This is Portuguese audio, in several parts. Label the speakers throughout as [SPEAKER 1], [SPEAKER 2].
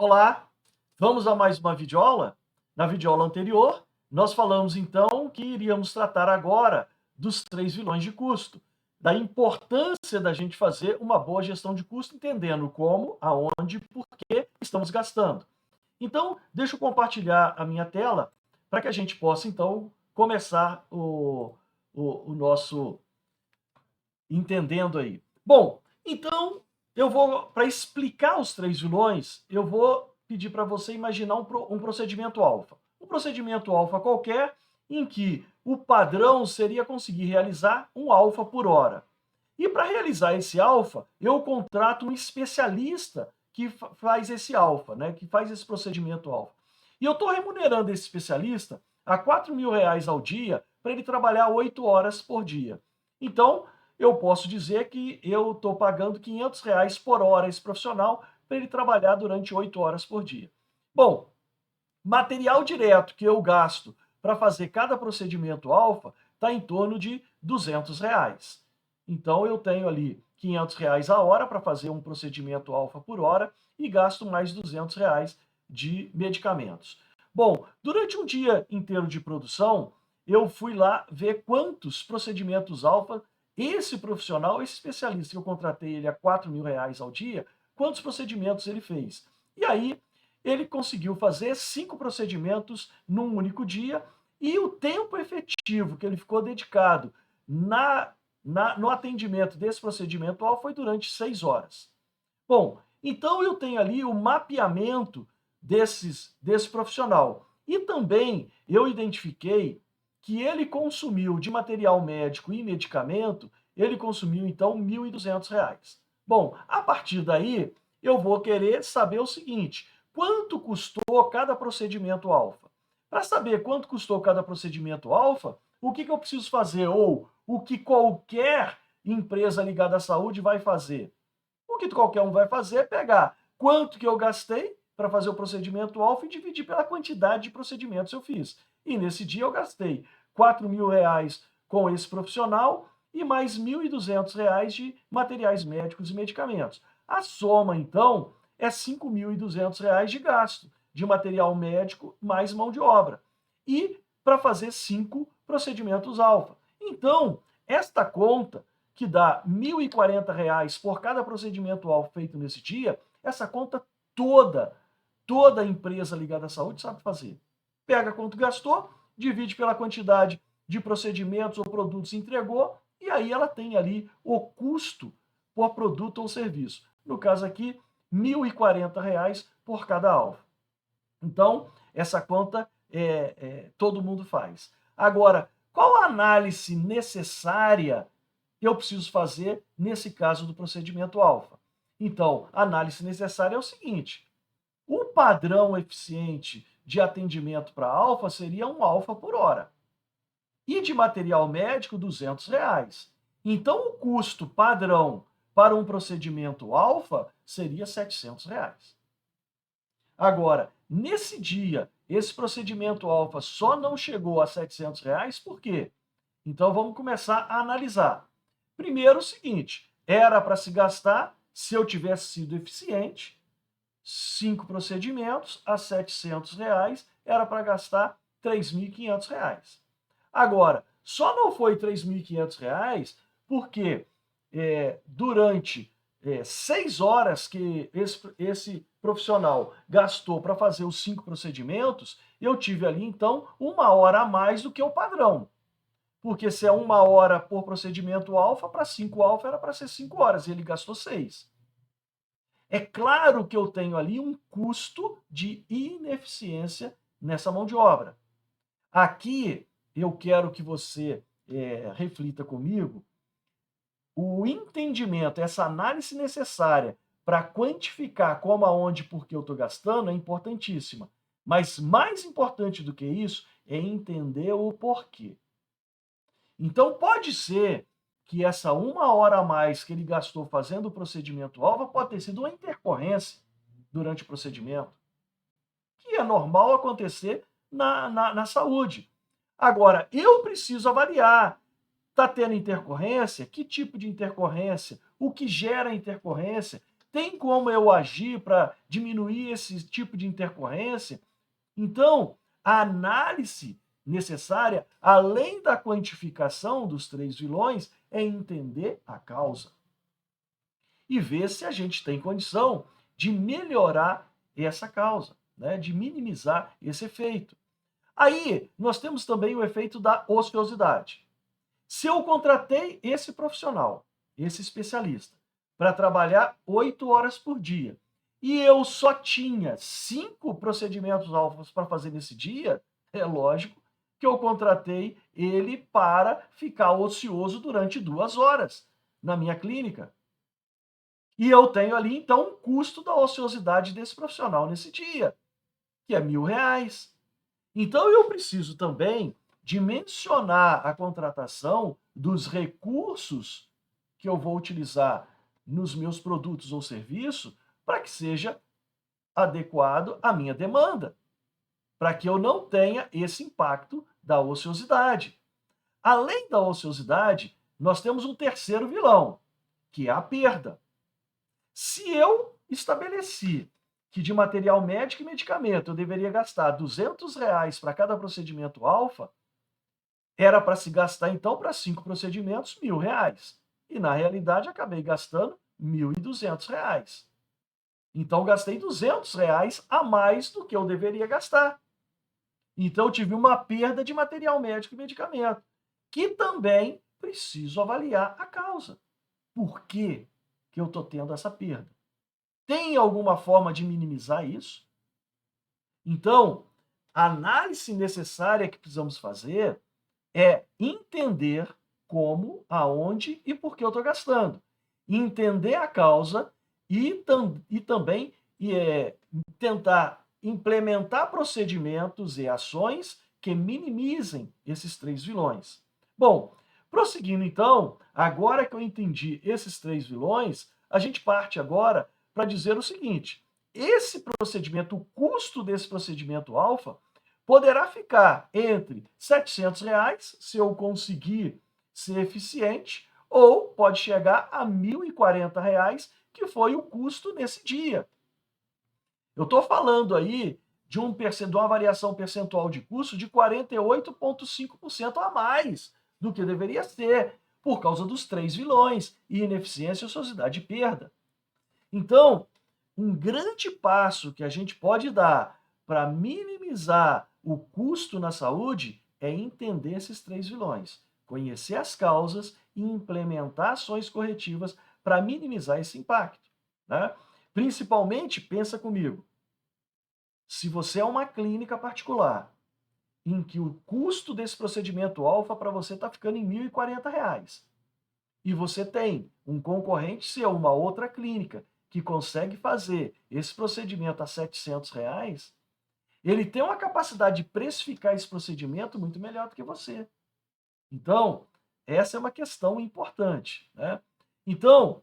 [SPEAKER 1] Olá, vamos a mais uma videoaula? Na videoaula anterior, nós falamos então que iríamos tratar agora dos 3 vilões de custo, da importância da gente fazer uma boa gestão de custo, entendendo como, aonde e por que estamos gastando. Então, deixa eu compartilhar a minha tela para que a gente possa então começar o nosso entendendo aí. Bom, então eu vou, para explicar os 3 vilões, eu vou pedir para você imaginar um procedimento alfa. Um procedimento alfa qualquer em que o padrão seria conseguir realizar um alfa por hora. E para realizar esse alfa, eu contrato um especialista que faz esse alfa, né, que faz esse procedimento alfa. E eu estou remunerando esse especialista a R$ 4.000 ao dia para ele trabalhar 8 horas por dia. Então, eu posso dizer que eu estou pagando R$ 500 por hora esse profissional para ele trabalhar durante 8 horas por dia. Bom, material direto que eu gasto para fazer cada procedimento alfa está em torno de R$ 200. Então eu tenho ali R$ 500 a hora para fazer um procedimento alfa por hora e gasto mais R$ 200 de medicamentos. Bom, durante um dia inteiro de produção, eu fui lá ver quantos procedimentos alfa esse profissional, esse especialista que eu contratei ele a R$ 4.000 ao dia, quantos procedimentos ele fez. E aí ele conseguiu fazer 5 procedimentos num único dia e o tempo efetivo que ele ficou dedicado no atendimento desse procedimento foi durante 6 horas. Bom, então eu tenho ali o mapeamento desse profissional. E também eu identifiquei que ele consumiu de material médico e medicamento, ele consumiu então R$ 1.200. Bom, a partir daí eu vou querer saber o seguinte: quanto custou cada procedimento alfa? Para saber quanto custou cada procedimento alfa, o que eu preciso fazer? Ou o que qualquer empresa ligada à saúde vai fazer? O que qualquer um vai fazer é pegar quanto que eu gastei para fazer o procedimento alfa e dividir pela quantidade de procedimentos que eu fiz. E nesse dia eu gastei R$ 4.000 com esse profissional e mais R$ 1.200 de materiais médicos e medicamentos. A soma, então, é R$ 5.200 de gasto de material médico mais mão de obra. E para fazer 5 procedimentos alfa. Então, esta conta, que dá R$ 1.040 por cada procedimento alfa feito nesse dia, essa conta toda empresa ligada à saúde sabe fazer. Pega quanto gastou, divide pela quantidade de procedimentos ou produtos entregou, e aí ela tem ali o custo por produto ou serviço. No caso aqui, R$ 1.040 por cada alfa. Então, essa conta todo mundo faz. Agora, qual a análise necessária que eu preciso fazer nesse caso do procedimento alfa? Então, a análise necessária é o seguinte: o padrão eficiente de atendimento para alfa seria um alfa por hora. E de material médico, R$ 200. Então, o custo padrão para um procedimento alfa seria R$ 700. Agora, nesse dia, esse procedimento alfa só não chegou a R$ 700, por quê? Então, vamos começar a analisar. Primeiro, o seguinte: era para se gastar, se eu tivesse sido eficiente, 5 procedimentos a R$ 700, era para gastar R$ 3.500. Agora, só não foi R$ 3.500 porque durante 6 horas que esse profissional gastou para fazer os 5 procedimentos, eu tive ali, então, 1 hora a mais do que o padrão. Porque se é 1 hora por procedimento alfa, para 5 alfa era para ser 5 horas, e ele gastou 6. É claro que eu tenho ali um custo de ineficiência nessa mão de obra. Aqui eu quero que você reflita comigo o entendimento, essa análise necessária para quantificar como, aonde, por que eu estou gastando é importantíssima. Mas mais importante do que isso é entender o porquê. Então pode ser que essa 1 hora a mais que ele gastou fazendo o procedimento alfa pode ter sido uma intercorrência durante o procedimento, que é normal acontecer na saúde. Agora, eu preciso avaliar. Está tendo intercorrência? Que tipo de intercorrência? O que gera intercorrência? Tem como eu agir para diminuir esse tipo de intercorrência? Então, a análise necessária, além da quantificação dos três vilões, é entender a causa e ver se a gente tem condição de melhorar essa causa, né? De minimizar esse efeito. Aí, nós temos também o efeito da ociosidade. Se eu contratei esse profissional, esse especialista, para trabalhar 8 horas por dia, e eu só tinha 5 procedimentos alvos para fazer nesse dia, é lógico que eu contratei ele para ficar ocioso durante 2 horas na minha clínica. E eu tenho ali, então, um custo da ociosidade desse profissional nesse dia, que é R$ 1.000. Então, eu preciso também dimensionar a contratação dos recursos que eu vou utilizar nos meus produtos ou serviços para que seja adequado à minha demanda, para que eu não tenha esse impacto da ociosidade. Além da ociosidade, nós temos um terceiro vilão, que é a perda. Se eu estabeleci que de material médico e medicamento eu deveria gastar R$ 200 para cada procedimento alfa, era para se gastar, então, para 5 procedimentos, R$ 1.000. E, na realidade, acabei gastando R$ 1.200. Então, gastei R$ 200 a mais do que eu deveria gastar. Então, eu tive uma perda de material médico e medicamento, que também preciso avaliar a causa. Por que que eu estou tendo essa perda? Tem alguma forma de minimizar isso? Então, a análise necessária que precisamos fazer é entender como, aonde e por que eu estou gastando. Entender a causa e também tentar implementar procedimentos e ações que minimizem esses três vilões. Bom, prosseguindo então, agora que eu entendi esses três vilões, a gente parte agora para dizer o seguinte: esse procedimento, o custo desse procedimento alfa, poderá ficar entre R$ 700, se eu conseguir ser eficiente, ou pode chegar a R$ 1.040, que foi o custo nesse dia. Eu estou falando aí de uma variação percentual de custo de 48,5% a mais do que deveria ser, por causa dos três vilões: ineficiência, ociosidade e perda. Então, um grande passo que a gente pode dar para minimizar o custo na saúde é entender esses três vilões, conhecer as causas e implementar ações corretivas para minimizar esse impacto, né? Principalmente, pensa comigo, se você é uma clínica particular em que o custo desse procedimento alfa para você está ficando em R$ 1.040, e você tem um concorrente seu, uma outra clínica, que consegue fazer esse procedimento a R$ 700, ele tem uma capacidade de precificar esse procedimento muito melhor do que você. Então, essa é uma questão importante, né? Então,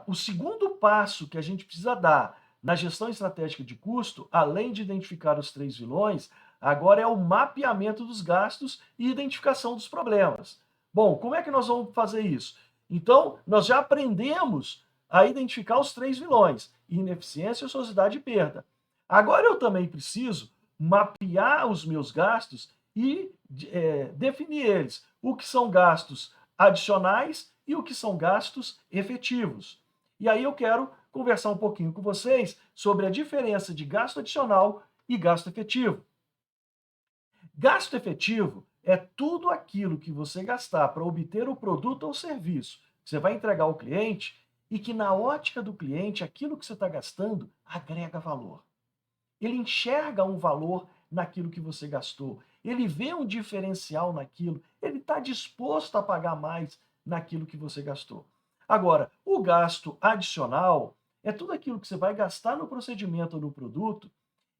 [SPEAKER 1] o segundo passo que a gente precisa dar na gestão estratégica de custo, além de identificar os três vilões, agora é o mapeamento dos gastos e identificação dos problemas. Bom, como é que nós vamos fazer isso? Então, nós já aprendemos a identificar os três vilões: ineficiência, ociosidade e perda. Agora eu também preciso mapear os meus gastos e definir eles. O que são gastos adicionais e o que são gastos efetivos. E aí eu quero conversar um pouquinho com vocês sobre a diferença de gasto adicional e gasto efetivo. Gasto efetivo é tudo aquilo que você gastar para obter o produto ou serviço que você vai entregar ao cliente e que, na ótica do cliente, aquilo que você está gastando agrega valor. Ele enxerga um valor naquilo que você gastou, ele vê um diferencial naquilo, ele está disposto a pagar mais naquilo que você gastou. Agora, o gasto adicional é tudo aquilo que você vai gastar no procedimento ou no produto,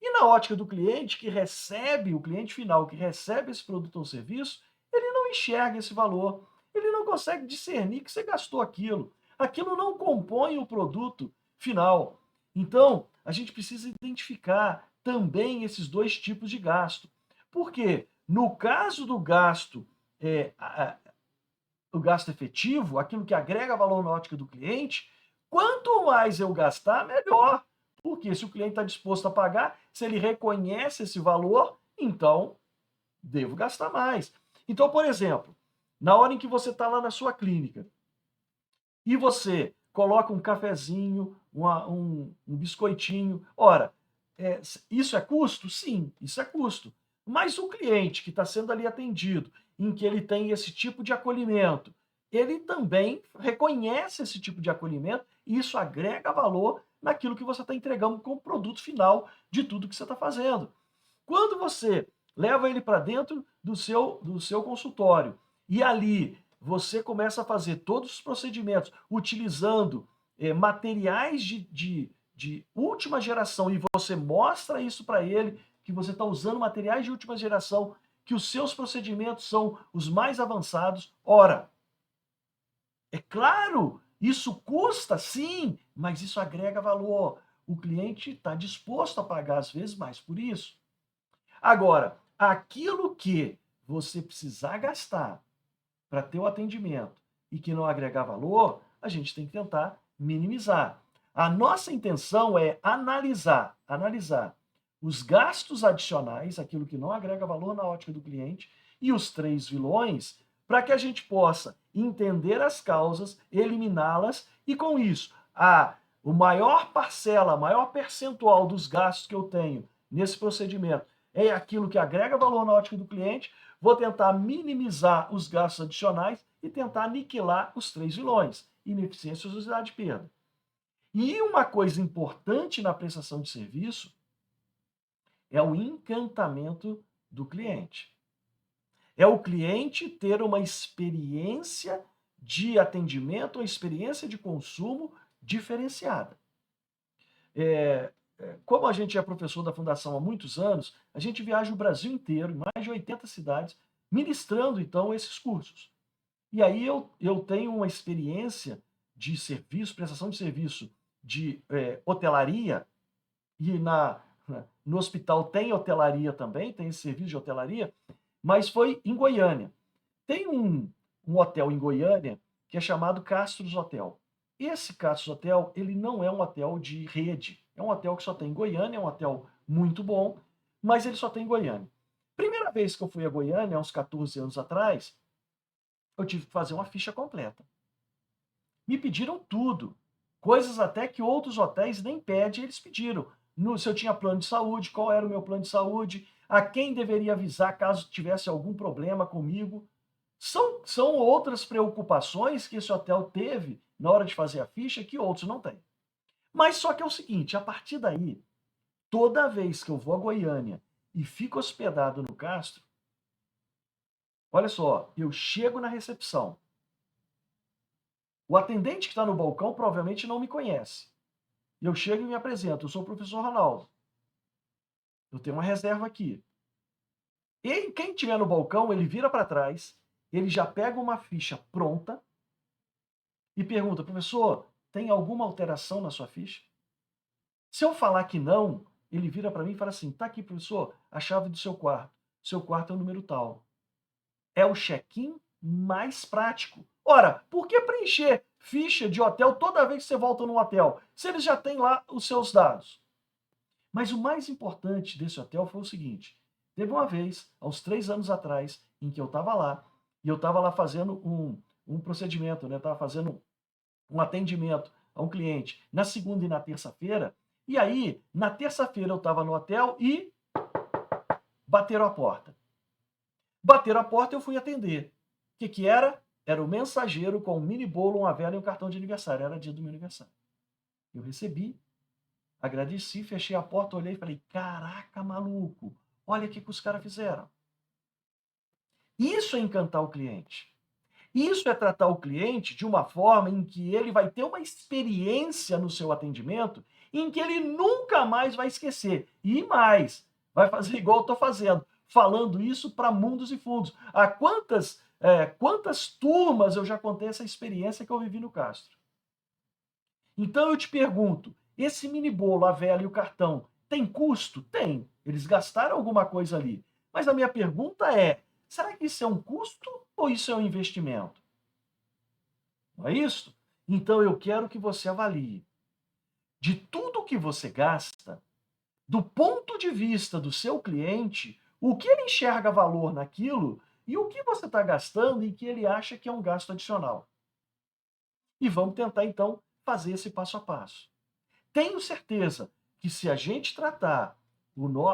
[SPEAKER 1] e na ótica do cliente que recebe, o cliente final que recebe esse produto ou serviço, ele não enxerga esse valor, ele não consegue discernir que você gastou aquilo. Aquilo não compõe o produto final. Então, a gente precisa identificar também esses dois tipos de gasto. Por quê? No caso do gasto, o gasto efetivo, aquilo que agrega valor na ótica do cliente, Quanto mais eu gastar, melhor. Porque se o cliente está disposto a pagar, se ele reconhece esse valor, então devo gastar mais. Então, por exemplo, na hora em que você está lá na sua clínica e você coloca um cafezinho, um biscoitinho, ora, isso é custo? Sim, isso é custo. Mas o cliente que está sendo ali atendido, em que ele tem esse tipo de acolhimento, ele também reconhece esse tipo de acolhimento e isso agrega valor naquilo que você está entregando como produto final de tudo que você está fazendo. Quando você leva ele para dentro do seu consultório e ali você começa a fazer todos os procedimentos utilizando materiais de última geração e você mostra isso para ele, que você está usando materiais de última geração, que os seus procedimentos são os mais avançados, ora, é claro, isso custa, sim, mas isso agrega valor. O cliente está disposto a pagar, às vezes, mais por isso. Agora, aquilo que você precisar gastar para ter o atendimento e que não agregar valor, a gente tem que tentar minimizar. A nossa intenção é analisar os gastos adicionais, aquilo que não agrega valor na ótica do cliente, e os 3 vilões, para que a gente possa entender as causas, eliminá-las e, com isso, o maior parcela, maior percentual dos gastos que eu tenho nesse procedimento é aquilo que agrega valor na ótica do cliente, vou tentar minimizar os gastos adicionais e tentar aniquilar os 3 vilões: ineficiência, ociosidade e perda. E uma coisa importante na prestação de serviço é o encantamento do cliente. É o cliente ter uma experiência de atendimento, uma experiência de consumo diferenciada. Como a gente é professor da Fundação há muitos anos, a gente viaja o Brasil inteiro, em mais de 80 cidades, ministrando, então, esses cursos. E aí eu tenho uma experiência de serviço, prestação de serviço de hotelaria, e no hospital tem hotelaria também, tem esse serviço de hotelaria, mas foi em Goiânia. Tem um hotel em Goiânia que é chamado Castros Hotel. Esse Castros Hotel, ele não é um hotel de rede, é um hotel que só tem em Goiânia, é um hotel muito bom, mas ele só tem em Goiânia. Primeira vez que eu fui a Goiânia, há uns 14 anos atrás, eu tive que fazer uma ficha completa. Me pediram tudo, coisas até que outros hotéis nem pedem, eles pediram. Se eu tinha plano de saúde, qual era o meu plano de saúde, a quem deveria avisar caso tivesse algum problema comigo. São outras preocupações que esse hotel teve na hora de fazer a ficha que outros não têm. Mas só que é o seguinte, a partir daí, toda vez que eu vou a Goiânia e fico hospedado no Castro, olha só, eu chego na recepção. O atendente que está no balcão provavelmente não me conhece. Eu chego e me apresento, eu sou o professor Ronaldo. Eu tenho uma reserva aqui. E quem estiver no balcão, ele vira para trás, ele já pega uma ficha pronta e pergunta: professor, tem alguma alteração na sua ficha? Se eu falar que não, ele vira para mim e fala assim: tá aqui, professor, a chave do seu quarto. Seu quarto é o número tal. É o check-in mais prático. Ora, por que preencher ficha de hotel toda vez que você volta num hotel, se eles já têm lá os seus dados? Mas o mais importante desse hotel foi o seguinte: teve uma vez, há uns 3 anos atrás, em que eu estava lá, e eu estava lá fazendo um procedimento, né? Estava fazendo um atendimento a um cliente na segunda e na terça-feira, e aí, na terça-feira eu estava no hotel e bateram a porta. Bateram a porta e eu fui atender. O que que era? Era o mensageiro com um mini bolo, uma vela e um cartão de aniversário. Era dia do meu aniversário. Eu recebi, agradeci, fechei a porta, olhei e falei: caraca, maluco, olha o que os caras fizeram. Isso é encantar o cliente. Isso é tratar o cliente de uma forma em que ele vai ter uma experiência no seu atendimento em que ele nunca mais vai esquecer. E mais, vai fazer igual eu estou fazendo, falando isso para mundos e fundos. Há quantas turmas eu já contei essa experiência que eu vivi no Castro? Então eu te pergunto, esse mini bolo, a vela e o cartão, tem custo? Tem. Eles gastaram alguma coisa ali. Mas a minha pergunta é, será que isso é um custo ou isso é um investimento? Não é isso? Então eu quero que você avalie de tudo que você gasta, do ponto de vista do seu cliente, o que ele enxerga valor naquilo e o que você está gastando e que ele acha que é um gasto adicional. E vamos tentar, então, fazer esse passo a passo. Tenho certeza que se a gente tratar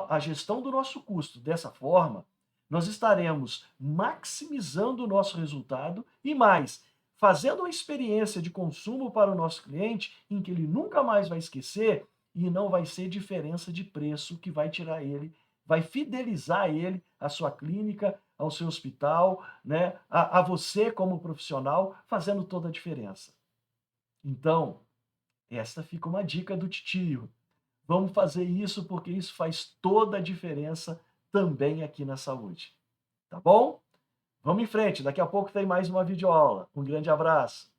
[SPEAKER 1] a gestão do nosso custo dessa forma, nós estaremos maximizando o nosso resultado e mais, fazendo uma experiência de consumo para o nosso cliente em que ele nunca mais vai esquecer e não vai ser diferença de preço que vai tirar ele, vai fidelizar ele à sua clínica, ao seu hospital, né, a você como profissional, fazendo toda a diferença. Então, esta fica uma dica do titio. Vamos fazer isso porque isso faz toda a diferença também aqui na saúde. Tá bom? Vamos em frente, daqui a pouco tem mais uma videoaula. Um grande abraço.